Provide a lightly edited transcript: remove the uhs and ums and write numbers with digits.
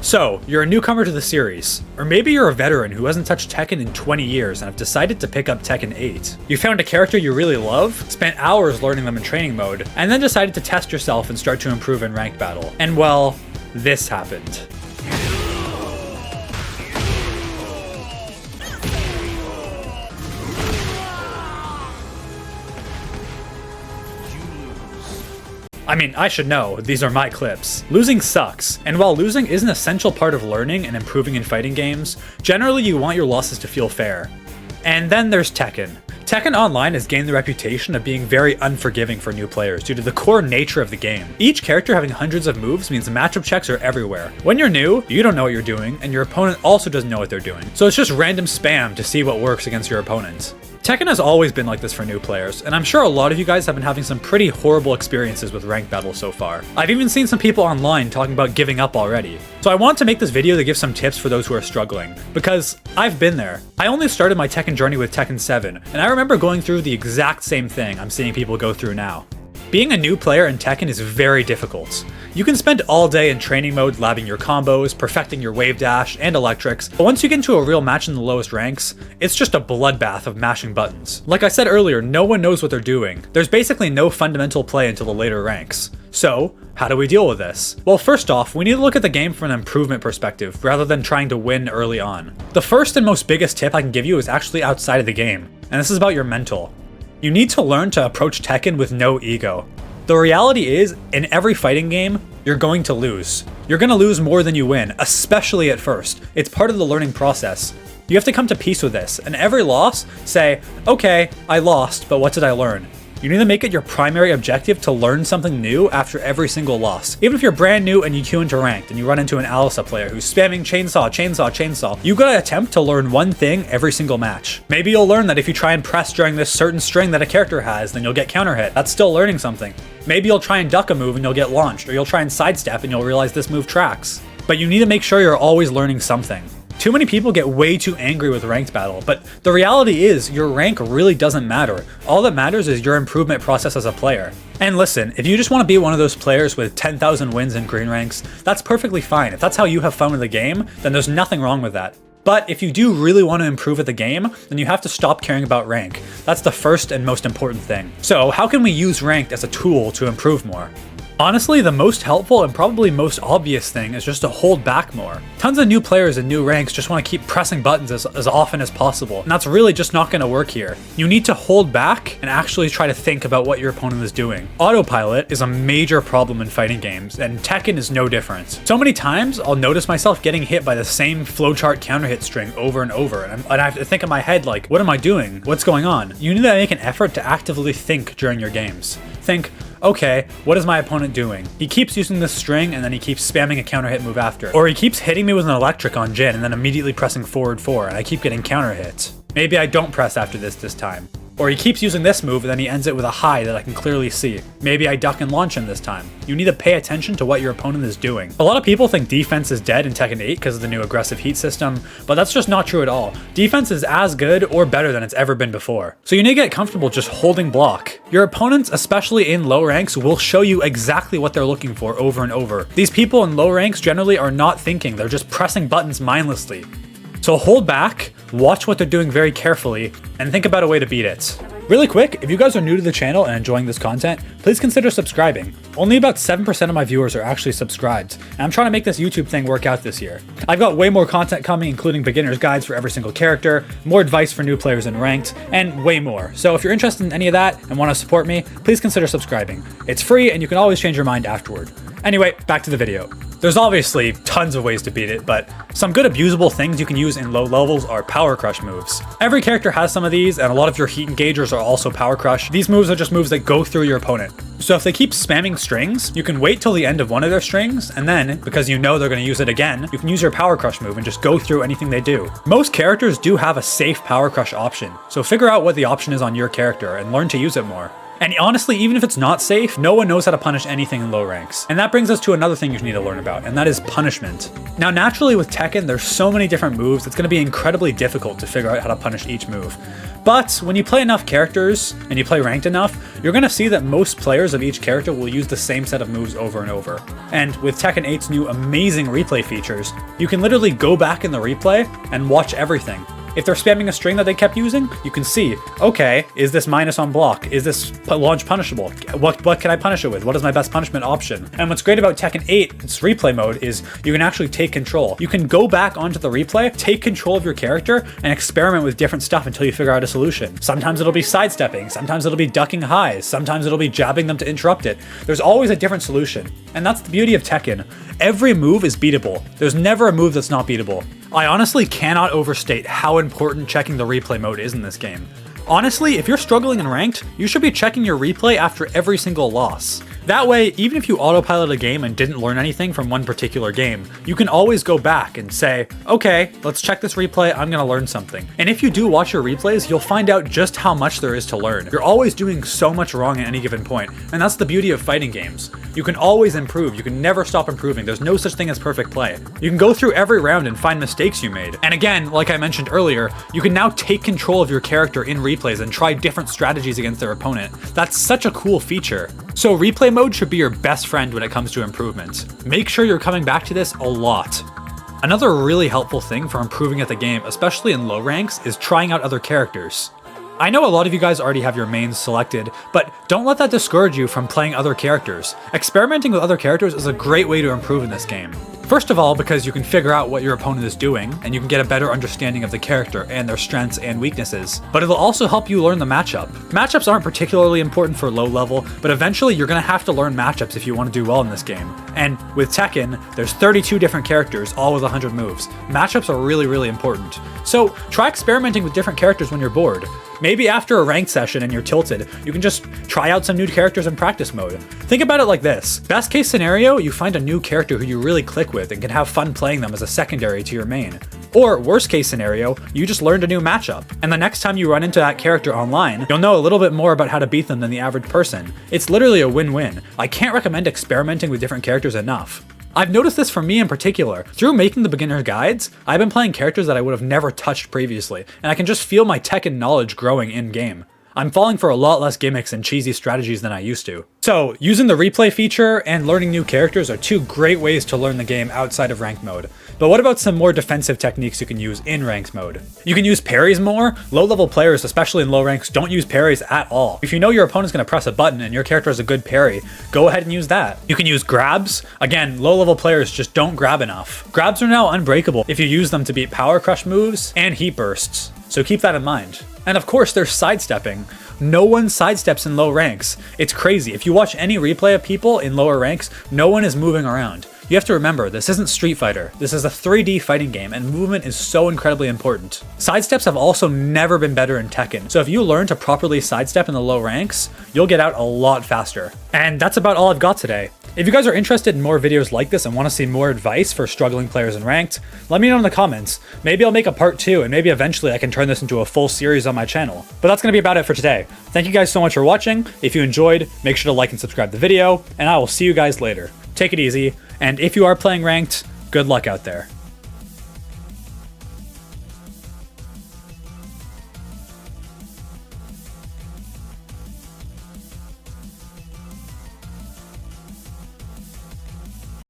So, you're a newcomer to the series, or maybe you're a veteran who hasn't touched Tekken in 20 years and have decided to pick up Tekken 8. You found a character you really love, spent hours learning them in training mode, and then decided to test yourself and start to improve in ranked battle. And well, this happened. I mean, I should know, these are my clips. Losing sucks, and while losing is an essential part of learning and improving in fighting games, generally you want your losses to feel fair. And then there's Tekken. Tekken Online has gained the reputation of being very unforgiving for new players due to the core nature of the game. Each character having hundreds of moves means matchup checks are everywhere. When you're new, you don't know what you're doing, and your opponent also doesn't know what they're doing. So it's just random spam to see what works against your opponent. Tekken has always been like this for new players, and I'm sure a lot of you guys have been having some pretty horrible experiences with ranked battles so far. I've even seen some people online talking about giving up already. So I want to make this video to give some tips for those who are struggling, because I've been there. I only started my Tekken journey with Tekken 7, and I remember going through the exact same thing I'm seeing people go through now. Being a new player in Tekken is very difficult. You can spend all day in training mode labbing your combos, perfecting your wave dash and electrics, but once you get into a real match in the lowest ranks, it's just a bloodbath of mashing buttons. Like I said earlier, no one knows what they're doing. There's basically no fundamental play until the later ranks. So, how do we deal with this? Well, first off, we need to look at the game from an improvement perspective, rather than trying to win early on. The first and most biggest tip I can give you is actually outside of the game, and this is about your mental. You need to learn to approach Tekken with no ego. The reality is, in every fighting game, you're going to lose. You're going to lose more than you win, especially at first. It's part of the learning process. You have to come to peace with this, and every loss, say, okay, I lost, but what did I learn? You need to make it your primary objective to learn something new after every single loss. Even if you're brand new and you queue into ranked and you run into an Alisa player who's spamming chainsaw, you gotta attempt to learn one thing every single match. Maybe you'll learn that if you try and press during this certain string that a character has, then you'll get counter hit. That's still learning something. Maybe you'll try and duck a move and you'll get launched, or you'll try and sidestep and you'll realize this move tracks. But you need to make sure you're always learning something. Too many people get way too angry with ranked battle, but the reality is your rank really doesn't matter. All that matters is your improvement process as a player. And listen, if you just want to be one of those players with 10,000 wins in green ranks, that's perfectly fine. If that's how you have fun with the game, then there's nothing wrong with that. But if you do really want to improve at the game, then you have to stop caring about rank. That's the first and most important thing. So how can we use ranked as a tool to improve more? Honestly, the most helpful and probably most obvious thing is just to hold back more. Tons of new players in new ranks just want to keep pressing buttons as often as possible, and that's really just not going to work here. You need to hold back and actually try to think about what your opponent is doing. Autopilot is a major problem in fighting games, and Tekken is no different. So many times, I'll notice myself getting hit by the same flowchart counter hit string over and over, and I have to think in my head like, what am I doing? What's going on? You need to make an effort to actively think during your games. Think, okay, what is my opponent doing? He keeps using this string and then he keeps spamming a counter hit move after. Or he keeps hitting me with an electric on Jin and then immediately pressing forward 4 and I keep getting counter hits. Maybe I don't press after this time. Or he keeps using this move and then he ends it with a high that I can clearly see. Maybe I duck and launch him this time. You need to pay attention to what your opponent is doing. A lot of people think defense is dead in Tekken 8 because of the new aggressive heat system, but that's just not true at all. Defense is as good or better than it's ever been before. So you need to get comfortable just holding block. Your opponents, especially in low ranks, will show you exactly what they're looking for over and over. These people in low ranks generally are not thinking, they're just pressing buttons mindlessly. So hold back, watch what they're doing very carefully, and think about a way to beat it. Really quick, if you guys are new to the channel and enjoying this content, please consider subscribing. Only about 7% of my viewers are actually subscribed, and I'm trying to make this YouTube thing work out this year. I've got way more content coming, including beginner's guides for every single character, more advice for new players in ranked, and way more. So if you're interested in any of that and want to support me, please consider subscribing. It's free and you can always change your mind afterward. Anyway, back to the video. There's obviously tons of ways to beat it, but some good abusable things you can use in low levels are power crush moves. Every character has some of these, and a lot of your heat engagers are also power crush. These moves are just moves that go through your opponent. So if they keep spamming strings, you can wait till the end of one of their strings, and then, because you know they're going to use it again, you can use your power crush move and just go through anything they do. Most characters do have a safe power crush option, so figure out what the option is on your character and learn to use it more. And honestly, even if it's not safe, no one knows how to punish anything in low ranks. And that brings us to another thing you need to learn about, and that is punishment. Now naturally with Tekken, there's so many different moves, it's going to be incredibly difficult to figure out how to punish each move. But when you play enough characters, and you play ranked enough, you're going to see that most players of each character will use the same set of moves over and over. And with Tekken 8's new amazing replay features, you can literally go back in the replay and watch everything. If they're spamming a string that they kept using, you can see, okay, is this minus on block? Is this launch punishable? What can I punish it with? What is my best punishment option? And what's great about Tekken 8, its replay mode, is you can actually take control. You can go back onto the replay, take control of your character, and experiment with different stuff until you figure out a solution. Sometimes it'll be sidestepping, sometimes it'll be ducking highs, sometimes it'll be jabbing them to interrupt it. There's always a different solution. And that's the beauty of Tekken. Every move is beatable. There's never a move that's not beatable. I honestly cannot overstate how important checking the replay mode is in this game. Honestly, if you're struggling in ranked, you should be checking your replay after every single loss. That way, even if you autopilot a game and didn't learn anything from one particular game, you can always go back and say, okay, let's check this replay, I'm gonna learn something. And if you do watch your replays, you'll find out just how much there is to learn. You're always doing so much wrong at any given point, and that's the beauty of fighting games. You can always improve, you can never stop improving, there's no such thing as perfect play. You can go through every round and find mistakes you made. And again, like I mentioned earlier, you can now take control of your character in replays and try different strategies against their opponent. That's such a cool feature. So replay mode should be your best friend when it comes to improvements. Make sure you're coming back to this a lot. Another really helpful thing for improving at the game, especially in low ranks, is trying out other characters. I know a lot of you guys already have your mains selected, but don't let that discourage you from playing other characters. Experimenting with other characters is a great way to improve in this game. First of all, because you can figure out what your opponent is doing, and you can get a better understanding of the character and their strengths and weaknesses. But it'll also help you learn the matchup. Matchups aren't particularly important for low level, but eventually you're gonna have to learn matchups if you want to do well in this game. And with Tekken, there's 32 different characters, all with 100 moves. Matchups are really, really important. So try experimenting with different characters when you're bored. Maybe after a ranked session and you're tilted, you can just try out some new characters in practice mode. Think about it like this. Best case scenario, you find a new character who you really click with and can have fun playing them as a secondary to your main. Or worst case scenario, you just learned a new matchup, and the next time you run into that character online, you'll know a little bit more about how to beat them than the average person. It's literally a win-win. I can't recommend experimenting with different characters enough. I've noticed this for me in particular. Through making the beginner guides, I've been playing characters that I would have never touched previously, and I can just feel my Tekken knowledge growing in-game. I'm falling for a lot less gimmicks and cheesy strategies than I used to. So, using the replay feature and learning new characters are two great ways to learn the game outside of ranked mode. But what about some more defensive techniques you can use in ranked mode? You can use parries more. Low-level players, especially in low ranks, don't use parries at all. If you know your opponent's going to press a button and your character has a good parry, go ahead and use that. You can use grabs. Again, low-level players just don't grab enough. Grabs are now unbreakable if you use them to beat power crush moves and heat bursts, so keep that in mind. And of course, there's sidestepping. No one sidesteps in low ranks. It's crazy. If you watch any replay of people in lower ranks, no one is moving around. You have to remember, this isn't Street Fighter. This is a 3D fighting game, and movement is so incredibly important. Sidesteps have also never been better in Tekken, so if you learn to properly sidestep in the low ranks, you'll get out a lot faster. And that's about all I've got today. If you guys are interested in more videos like this and want to see more advice for struggling players in ranked, let me know in the comments. Maybe I'll make a part 2, and maybe eventually I can turn this into a full series on my channel. But that's going to be about it for today. Thank you guys so much for watching. If you enjoyed, make sure to like and subscribe the video, and I will see you guys later. Take it easy, and if you are playing ranked, good luck out there.